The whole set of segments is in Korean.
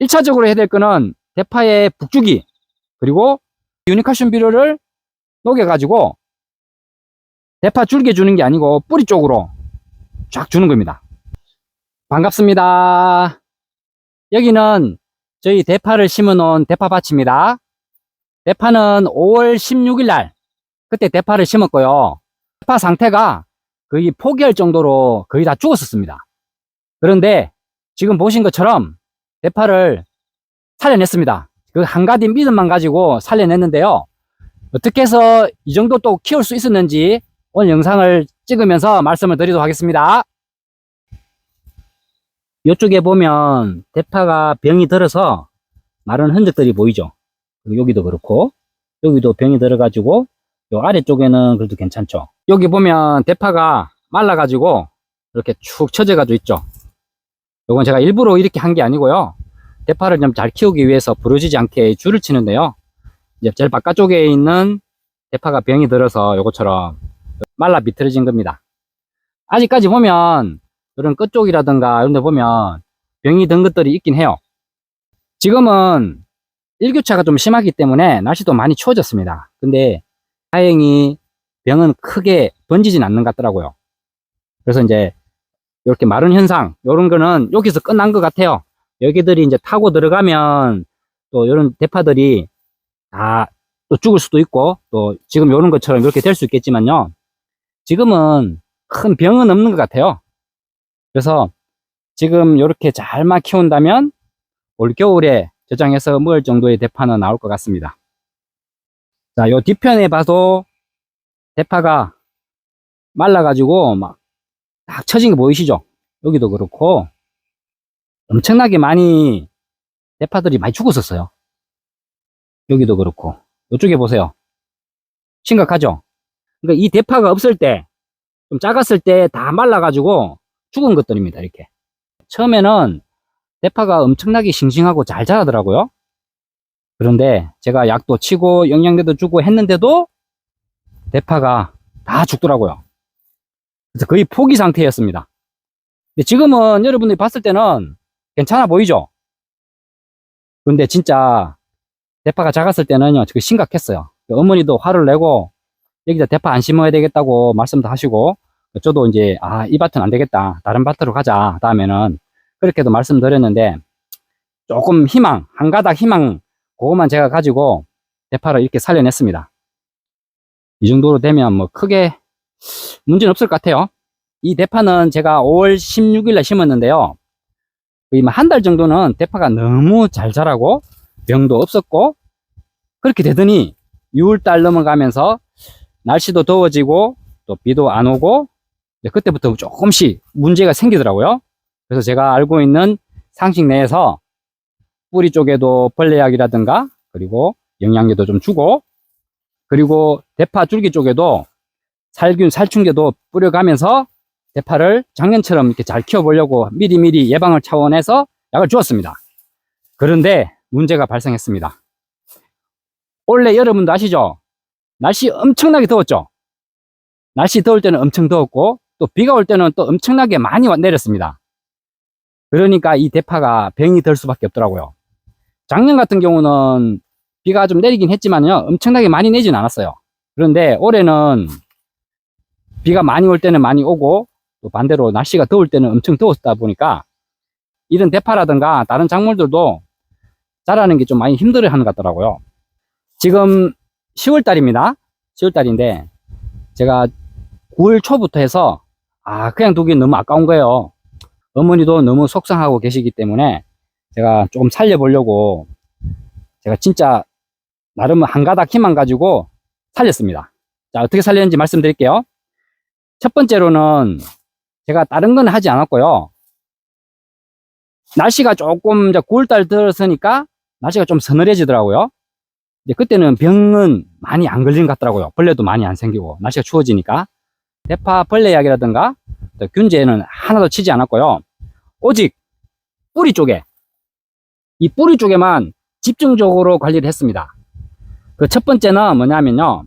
1차적으로 해야 될 거는 대파의 북주기, 그리고 유니칼슘 비료를 녹여가지고 대파 줄기 주는 게 아니고 뿌리 쪽으로 쫙 주는 겁니다. 반갑습니다. 여기는 저희 대파를 심어 놓은 대파밭입니다. 대파는 5월 16일 날 그때 대파를 심었고요. 대파 상태가 거의 포기할 정도로 거의 다 죽었었습니다. 그런데 지금 보신 것처럼 대파를 살려냈습니다. 그 한 가지 믿음만 가지고 살려냈는데요. 어떻게 해서 이 정도 또 키울 수 있었는지 오늘 영상을 찍으면서 말씀을 드리도록 하겠습니다. 이쪽에 보면 대파가 병이 들어서 마른 흔적들이 보이죠. 여기도 그렇고 여기도 병이 들어가지고 요 아래쪽에는 그래도 괜찮죠. 여기 보면 대파가 말라가지고 이렇게 축 처져가지고 있죠. 요건 제가 일부러 이렇게 한 게 아니고요. 대파를 좀 잘 키우기 위해서 부러지지 않게 줄을 치는데요. 이제 제일 바깥쪽에 있는 대파가 병이 들어서 요것처럼 말라 비틀어진 겁니다. 아직까지 보면 이런 끝쪽이라든가 이런 데 보면 병이 든 것들이 있긴 해요. 지금은 일교차가 좀 심하기 때문에 날씨도 많이 추워졌습니다. 근데 다행히 병은 크게 번지진 않는 것 같더라고요. 그래서 이제 이렇게 마른 현상, 이런 거는 여기서 끝난 것 같아요. 여기들이 이제 타고 들어가면 또 이런 대파들이 다 또 죽을 수도 있고, 또 지금 이런 것처럼 이렇게 될 수 있겠지만요. 지금은 큰 병은 없는 것 같아요. 그래서 지금 이렇게 잘만 키운다면 올겨울에 저장해서 먹을 정도의 대파는 나올 것 같습니다. 자, 요 뒤편에 봐도 대파가 말라가지고 막 딱 처진 거 보이시죠? 여기도 그렇고 엄청나게 많이 대파들이 많이 죽었었어요. 여기도 그렇고 이쪽에 보세요. 심각하죠? 그러니까 이 대파가 없을 때, 좀 작았을 때 다 말라가지고 죽은 것들입니다. 이렇게 처음에는 대파가 엄청나게 싱싱하고 잘 자라더라고요. 그런데 제가 약도 치고 영양제도 주고 했는데도 대파가 다 죽더라고요. 그래서 거의 포기 상태였습니다. 근데 지금은 여러분들이 봤을 때는 괜찮아 보이죠? 근데 진짜 대파가 작았을 때는요, 심각했어요. 어머니도 화를 내고 여기다 대파 안 심어야 되겠다고 말씀도 하시고, 저도 이제 이 밭은 안 되겠다, 다른 밭으로 가자 다음에는, 그렇게도 말씀드렸는데 조금 희망, 한 가닥 희망, 그것만 제가 가지고 대파를 이렇게 살려냈습니다. 이 정도로 되면 뭐 크게 문제는 없을 것 같아요. 이 대파는 제가 5월 16일 날 심었는데요, 한 달 정도는 대파가 너무 잘 자라고 병도 없었고, 그렇게 되더니 6월달 넘어가면서 날씨도 더워지고 또 비도 안 오고, 그때부터 조금씩 문제가 생기더라고요. 그래서 제가 알고 있는 상식 내에서 뿌리 쪽에도 벌레약이라든가, 그리고 영양제도 좀 주고, 그리고 대파 줄기 쪽에도 살균 살충제도 뿌려가면서 대파를 작년처럼 이렇게 잘 키워보려고 미리미리 예방을 차원해서 약을 주었습니다. 그런데 문제가 발생했습니다. 원래 여러분도 아시죠? 날씨 엄청나게 더웠죠? 날씨 더울 때는 엄청 더웠고, 또 비가 올 때는 또 엄청나게 많이 내렸습니다. 그러니까 이 대파가 병이 들 수밖에 없더라고요. 작년 같은 경우는 비가 좀 내리긴 했지만요, 엄청나게 많이 내진 않았어요. 그런데 올해는 비가 많이 올 때는 많이 오고, 또 반대로 날씨가 더울 때는 엄청 더웠다 보니까 이런 대파라든가 다른 작물들도 자라는 게 좀 많이 힘들어 하는 것 같더라고요. 지금 10월 달입니다. 10월 달인데 제가 9월 초부터 해서 그냥 두기 너무 아까운 거예요. 어머니도 너무 속상하고 계시기 때문에 제가 조금 살려보려고 제가 진짜 나름 한 가닥 힘만 가지고 살렸습니다. 자, 어떻게 살렸는지 말씀드릴게요. 첫 번째로는 제가 다른 건 하지 않았고요. 날씨가 조금 이제 9월달 들었으니까 날씨가 좀 서늘해지더라고요. 이제 그때는 병은 많이 안 걸리는 것 같더라고요. 벌레도 많이 안 생기고 날씨가 추워지니까. 대파 벌레약이라든가 균제는 하나도 치지 않았고요. 오직 뿌리 쪽에, 이 뿌리 쪽에만 집중적으로 관리를 했습니다. 그 첫 번째는 뭐냐면요,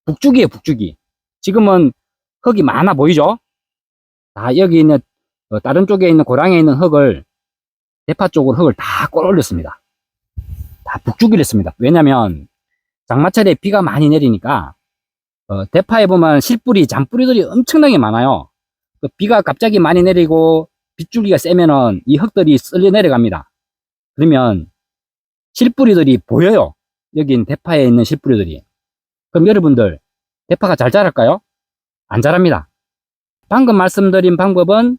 북주기예요. 북주기. 지금은 흙이 많아 보이죠? 여기 있는 다른 쪽에 있는 고랑에 있는 흙을 대파 쪽으로 흙을 다 끌어올렸습니다. 다 북주기를 했습니다. 왜냐면 장마철에 비가 많이 내리니까 대파에 보면 실뿌리, 잔뿌리들이 엄청나게 많아요. 비가 갑자기 많이 내리고 빗줄기가 세면은 이 흙들이 쓸려 내려갑니다. 그러면 실뿌리들이 보여요. 여긴 대파에 있는 실뿌리들이. 그럼 여러분들 대파가 잘 자랄까요? 안 자랍니다. 방금 말씀드린 방법은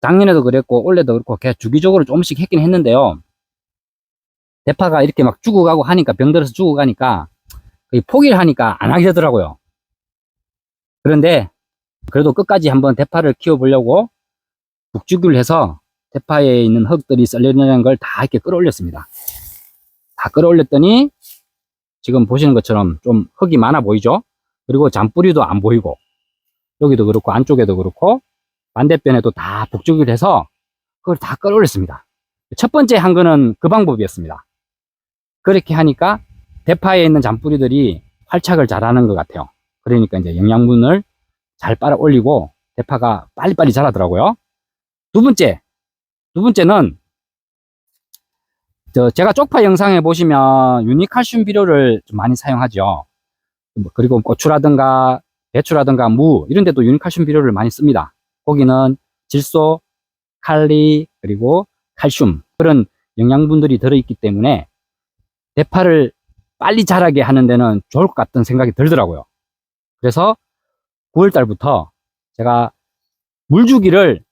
작년에도 그랬고 올해도 그렇고 계속 주기적으로 조금씩 했긴 했는데요. 대파가 이렇게 막 죽어가고 하니까, 병들어서 죽어가니까 포기를 하니까 안 하게 되더라고요. 그런데 그래도 끝까지 한번 대파를 키워보려고 북주기를 해서 대파에 있는 흙들이 썰려있는 걸 다 이렇게 끌어올렸습니다. 다 끌어올렸더니 지금 보시는 것처럼 좀 흙이 많아 보이죠? 그리고 잔뿌리도 안 보이고, 여기도 그렇고 안쪽에도 그렇고 반대편에도 다 북주기를 해서 그걸 다 끌어올렸습니다. 첫 번째 한 거는 그 방법이었습니다. 그렇게 하니까 대파에 있는 잔뿌리들이 활착을 잘하는 것 같아요. 그러니까 이제 영양분을 잘 빨아 올리고 대파가 빨리빨리 자라더라고요. 두 번째는 제가 쪽파 영상에 보시면 유니칼슘 비료를 좀 많이 사용하죠. 그리고 고추라든가 배추라든가 무 이런 데도 유니칼슘 비료를 많이 씁니다. 거기는 질소, 칼리, 그리고 칼슘 그런 영양분들이 들어있기 때문에 대파를 빨리 자라게 하는 데는 좋을 것 같다는 생각이 들더라고요. 그래서 9월 달부터 제가 물주기를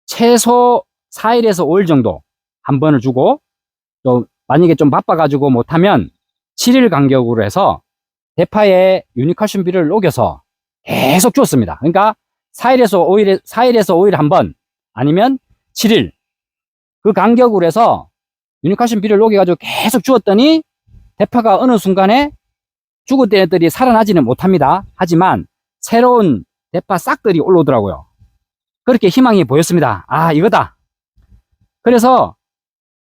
최소 4일에서 5일 정도 한 번을 주고, 또 만약에 좀 바빠가지고 못하면 7일 간격으로 해서 대파에 유니칼슘 비료를 녹여서 계속 주었습니다. 그러니까 4일에서 5일 한 번, 아니면 7일 그 간격으로 해서 유니칼슘 비료를 녹여가지고 계속 주었더니 대파가 어느 순간에 죽었던 애들이 살아나지는 못합니다. 하지만 새로운 대파 싹들이 올라오더라고요. 그렇게 희망이 보였습니다. 아, 이거다. 그래서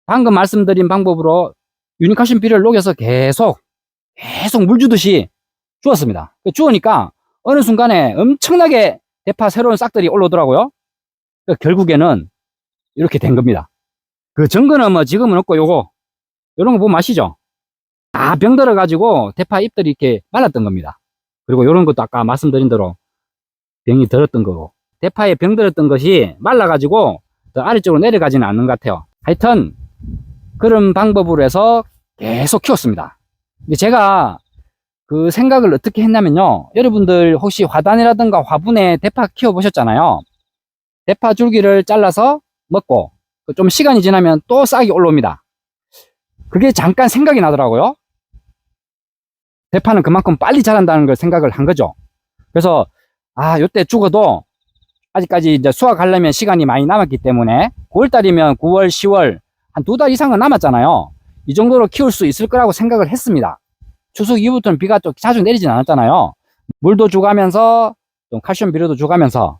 방금 말씀드린 방법으로 유니칼슘 비료를 녹여서 계속 물 주듯이 주었습니다. 주으니까 어느 순간에 엄청나게 대파 새로운 싹들이 올라오더라고요. 결국에는 이렇게 된 겁니다. 그 전거는 뭐 지금은 없고 요런 거 보면 아시죠? 다 병들어 가지고 대파 잎들이 이렇게 말랐던 겁니다. 그리고 요런 것도 아까 말씀드린 대로 병이 들었던 거고, 대파에 병들었던 것이 말라 가지고 더 아래쪽으로 내려가지는 않는 것 같아요. 하여튼 그런 방법으로 해서 계속 키웠습니다. 근데 제가 그 생각을 어떻게 했냐면요, 여러분들 혹시 화단이라든가 화분에 대파 키워 보셨잖아요. 대파 줄기를 잘라서 먹고 좀 시간이 지나면 또 싹이 올라옵니다. 그게 잠깐 생각이 나더라고요. 대파는 그만큼 빨리 자란다는 걸 생각을 한 거죠. 그래서 요때 죽어도 아직까지 이제 수확하려면 시간이 많이 남았기 때문에 9월달이면 9월, 10월 한 2달 이상은 남았잖아요. 이 정도로 키울 수 있을 거라고 생각을 했습니다. 추석 이후부터는 비가 또 자주 내리진 않았잖아요. 물도 주가면서 좀 칼슘 비료도 주가면서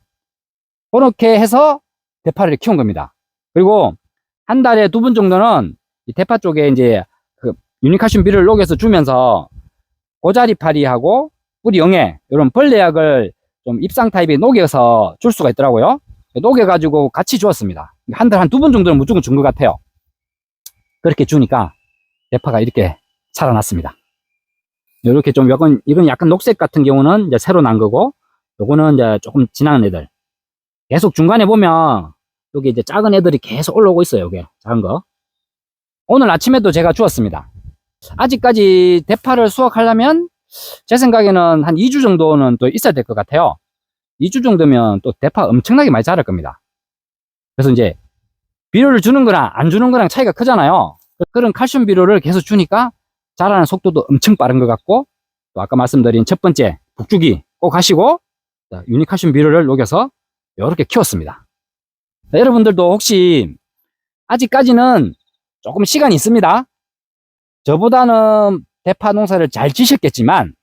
그렇게 해서 대파를 키운 겁니다. 그리고 한 달에 2번 정도는 이 대파 쪽에 이제 그 유니칼슘 비료를 녹여서 주면서 고자리파리하고 뿌리 영해 이런 벌레약을 좀 입상 타입에 녹여서 줄 수가 있더라고요. 녹여가지고 같이 주었습니다. 한 달 한 2번 정도는 무조건 준 것 같아요. 그렇게 주니까 대파가 이렇게 살아났습니다. 이렇게 좀 이건 약간 녹색 같은 경우는 이제 새로 난 거고, 요거는 이제 조금 지난 애들. 계속 중간에 보면 여기 이제 작은 애들이 계속 올라오고 있어요. 여기 작은 거. 오늘 아침에도 제가 주었습니다. 아직까지 대파를 수확하려면 제 생각에는 한 2주 정도는 또 있어야 될 것 같아요. 2주 정도면 또 대파 엄청나게 많이 자랄 겁니다. 그래서 이제 비료를 주는 거랑 안 주는 거랑 차이가 크잖아요. 그런 칼슘 비료를 계속 주니까 자라는 속도도 엄청 빠른 것 같고, 또 아까 말씀드린 첫 번째 북주기 꼭 하시고 유니칼슘 비료를 녹여서 이렇게 키웠습니다. 여러분들도 혹시 아직까지는 조금 시간이 있습니다. 저보다는 대파 농사를 잘 지셨겠지만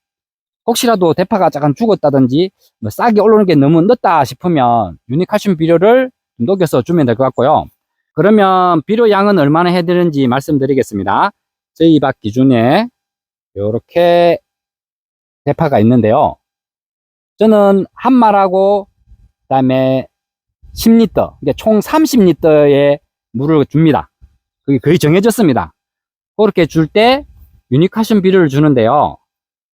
혹시라도 대파가 잠깐 죽었다든지 뭐 싹이 올라오는 게 너무 늦다 싶으면 유니칼슘 비료를 녹여서 주면 될 것 같고요. 그러면 비료 양은 얼마나 해야 되는지 말씀드리겠습니다. 저희 밭 기준에 이렇게 대파가 있는데요. 저는 한 말하고 그다음에 10리터, 그러니까 총 30리터의 물을 줍니다. 그게 거의 정해졌습니다. 그렇게 줄 때 유니카션 비료를 주는데요.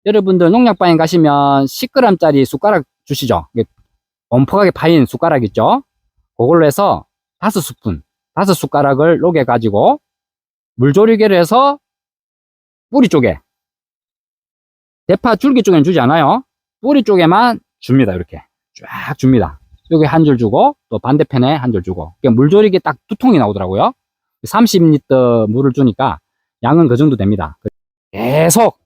여러분들 농약방에 가시면 10g짜리 숟가락 주시죠. 엄포하게 파인 숟가락 있죠. 그걸로 해서 5스푼, 5숟가락을 녹여 가지고 물조리개를 해서 뿌리 쪽에, 대파 줄기 쪽에는 주지 않아요. 뿌리 쪽에만 줍니다. 이렇게 쫙 줍니다. 여기 한 줄 주고 또 반대편에 한 줄 주고, 물조리개 딱 2통이 나오더라고요. 30리터 물을 주니까 양은 그 정도 됩니다. 계속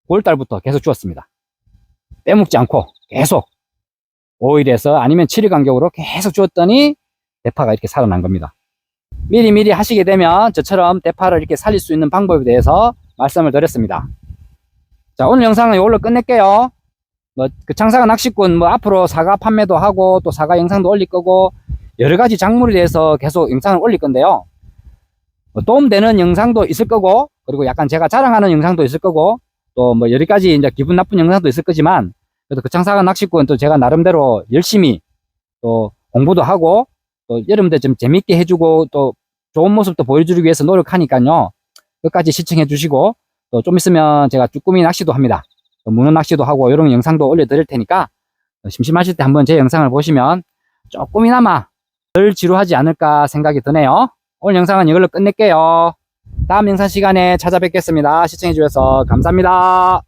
5월달부터 계속 주었습니다. 빼먹지 않고 계속 5일에서 아니면 7일 간격으로 계속 주었더니 대파가 이렇게 살아난 겁니다. 미리미리 하시게 되면 저처럼 대파를 이렇게 살릴 수 있는 방법에 대해서 말씀을 드렸습니다. 자, 오늘 영상은 이걸로 끝낼게요. 그 창사가 낚시꾼 앞으로 사과 판매도 하고 또 사과 영상도 올릴 거고 여러 가지 작물에 대해서 계속 영상을 올릴 건데요. 도움되는 영상도 있을 거고, 그리고 약간 제가 자랑하는 영상도 있을 거고, 또 여러 가지 이제 기분 나쁜 영상도 있을 거지만, 그래도 그 창사가 낚시꾼 또 제가 나름대로 열심히 또 공부도 하고, 또 여러분들 좀 재밌게 해주고, 또 좋은 모습도 보여주기 위해서 노력하니까요. 끝까지 시청해 주시고, 또 좀 있으면 제가 쭈꾸미 낚시도 합니다. 문어 낚시도 하고, 이런 영상도 올려드릴 테니까, 심심하실 때 한번 제 영상을 보시면 조금이나마 덜 지루하지 않을까 생각이 드네요. 오늘 영상은 이걸로 끝낼게요. 다음 영상 시간에 찾아뵙겠습니다. 시청해 주셔서 감사합니다.